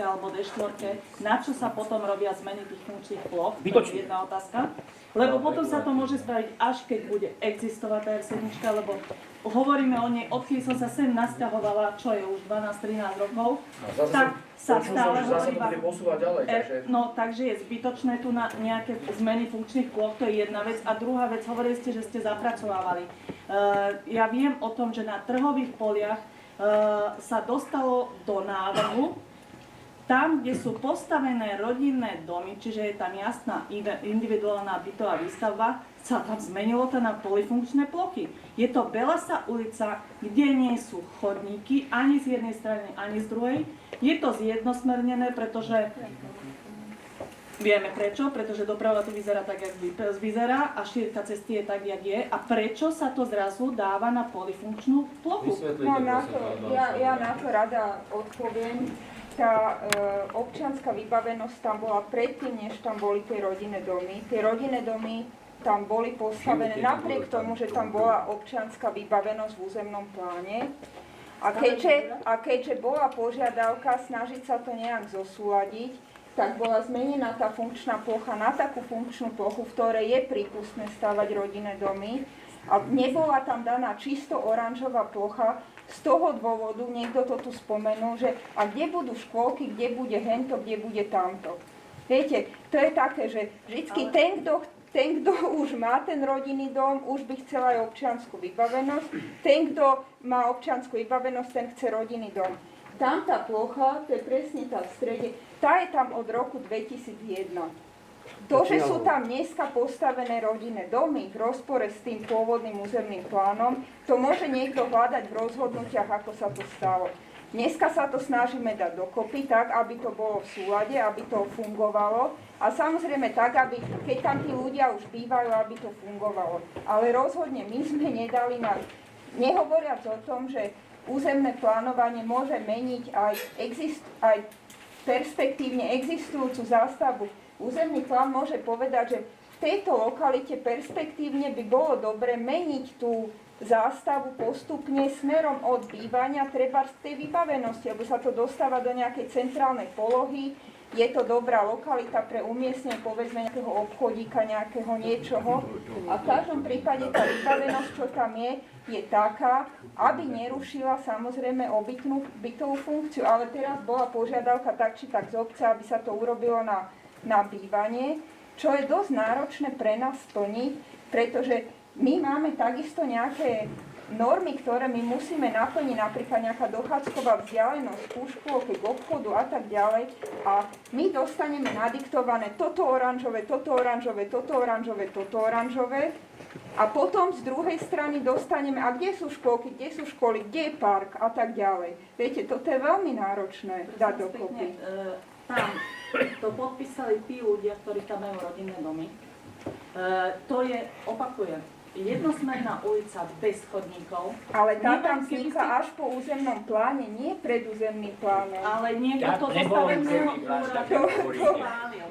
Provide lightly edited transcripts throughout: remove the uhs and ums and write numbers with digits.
alebo D4, na čo sa potom robia zmeny tých funkčných ploch? To je jedna otázka. Lebo potom sa to môže spraviť, až keď bude existovať tá R7, lebo hovoríme o nej, odkedy som sa sem nasťahovala, čo je už 12-13 rokov, tak sa stále hovorí, takže je zbytočné tu na nejaké zmeny funkčných ploch, to je jedna vec. A druhá vec, hovorili ste, že ste zapracovávali. Ja viem o tom, že na trhových poliach sa dostalo do návrhu, tam, kde sú postavené rodinné domy, čiže je tam jasná individuálna bytová výstavba, sa tam zmenilo to na polifunkčné plochy. Je to Belasa ulica, kde nie sú chodníky ani z jednej strany, ani z druhej. Je to zjednosmernené, pretože vieme prečo, pretože doprava tu vyzerá tak, jak vyzerá a šírka cesty je tak, jak je. A prečo sa to zrazu dáva na polifunkčnú plochu? No, ja na to rada odpoviem. Tá občianska vybavenosť tam bola predtým, než tam boli tie rodinné domy. Tie rodinné domy tam boli postavené napriek tomu, že tam bola občianska vybavenosť v územnom pláne. A keďže bola požiadavka snažiť sa to nejak zosúladiť, tak bola zmenená tá funkčná plocha na takú funkčnú plochu, v ktorej je prípustné stavať rodinné domy. A nebola tam daná čisto oranžová plocha. Z toho dôvodu, niekto to tu spomenul, že a kde budú škôlky, kde bude hento, kde bude tamto. Viete, to je také, že vždycky ten, kto už má ten rodinný dom, už by chcel aj občiansku vybavenosť. Ten, kto má občiansku vybavenosť, ten chce rodinný dom. Tam tá plocha, to je presne tá v strede, tá je tam od roku 2001. To, že sú tam dneska postavené rodinné domy v rozpore s tým pôvodným územným plánom, to môže niekto hľadať v rozhodnutiach, ako sa to stalo. Dneska sa to snažíme dať dokopy tak, aby to bolo v súlade, aby to fungovalo. A samozrejme tak, aby keď tam tí ľudia už bývajú, aby to fungovalo. Ale rozhodne my sme nedali na... Nehovoriac o tom, že územné plánovanie môže meniť aj perspektívne existujúcu zástavbu. Územný plán môže povedať, že v tejto lokalite perspektívne by bolo dobre meniť tú zástavu postupne smerom od bývania, treba z tej vybavenosti, lebo sa to dostáva do nejakej centrálnej polohy. Je to dobrá lokalita pre umiestnenie, povedzme, nejakého obchodíka, nejakého niečoho. A v každom prípade tá vybavenosť, čo tam je taká, aby nerušila samozrejme bytovú funkciu. Ale teraz bola požiadavka tak či tak z obce, aby sa to urobilo na bývanie, čo je dosť náročné pre nás splniť, pretože my máme takisto nejaké normy, ktoré my musíme naplniť, napríklad nejaká dochádzková vzdialenosť ku škôlke, k obchodu a tak ďalej. A my dostaneme nadiktované toto oranžové, toto oranžové, toto oranžové, toto oranžové. A potom z druhej strany dostaneme, a kde sú škôlky, kde sú školy, kde je park a tak ďalej. Viete, toto je veľmi náročné dať dokopy. Tam to podpísali tí ľudia, ktorí tam majú rodinné domy. To je, opakujem, jednosmerná ulica bez chodníkov. Ale tá tam vznikla až po územnom pláne, nie pred územným plánom. Ale niekto to zostavebného úradu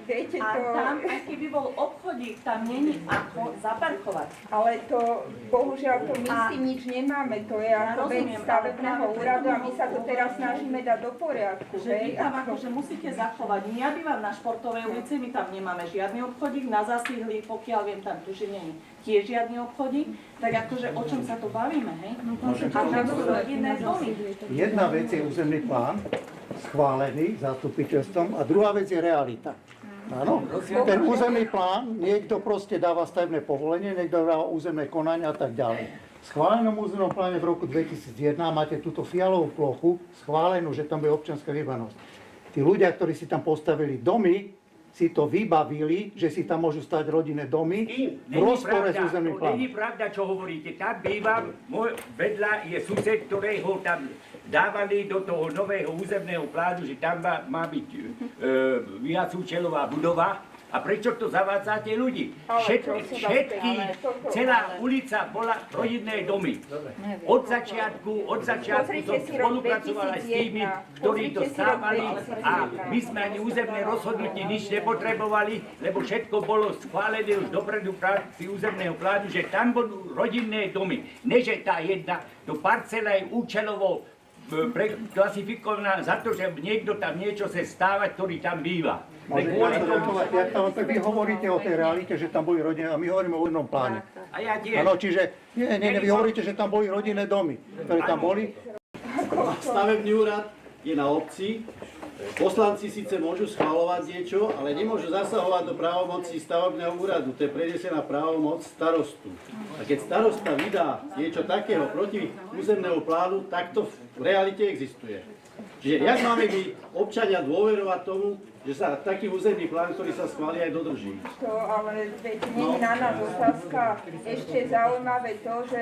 viete a to... tam, aj keby bol obchodík, tam není ako zaparkovať. Ale to, bohužiaľ, to my s tým nič nemáme. To je ako vec stavebného úradu a my sa to teraz snažíme dať do poriadku. Že vy tam akože musíte zachovať. Ja bývam na Športovej ulici, my tam nemáme žiadny obchodík, na Zasihli, pokiaľ viem, tam tuším, nie tiež žiadny obchodík, tak akože o čom sa tu bavíme, hej? A tam sú rodinné domy. Jedna vec je územný plán, schválený zastupiteľstvom, a druhá vec je realita. Áno, ten územný plán, niekto proste dáva stavebné povolenie, niekto dáva územné konanie a tak ďalej. V schválenom územnom pláne v roku 2001 máte túto fialovú plochu schválenú, že tam bude občianska vybavenosť. Tí ľudia, ktorí si tam postavili domy, si to vybavili, že si tam môžu stať rodinné domy v rozpore s územným plánom. Není pravda, čo hovoríte. Tam bývam, vedľa je sused, ktorého tam dávali do toho nového územného plánu, že tam má byť viacúčelová budova. A prečo to zavádzate ľudí? Celá ulica bola rodinné domy. Od začiatku som spolupracovala s tými, ktorí to stávali a my sme ani územné rozhodnutie nič nepotrebovali, lebo všetko bolo schválené už dopredu v práci územného plánu, že tam budú rodinné domy. Ne, že tá jedna, to parcela je účelovo preklasifikovaná za to, že niekto tam niečo sa stáva, ktorý tam býva. Môžete reagovať, tak vy hovoríte o tej realite, že tam boli rodiny, a my hovoríme o jednom pláne. A ja tiež. Áno, čiže, nie, vy hovoríte, že tam boli rodinné domy, ktoré tam boli. Stavebný úrad je na obci. Poslanci síce môžu schvaľovať niečo, ale nemôžu zasahovať do právomocí stavebného úradu. To je prenesená právomoc starostu. A keď starosta vydá niečo takého proti územnému plánu, tak to v realite existuje. Čiže jak máme my občania dôverovať tomu, že sa taký územný plán, ktorý sa schváli, aj dodrží? To ale veď nie je na nás otázka. Ešte je zaujímavé to, že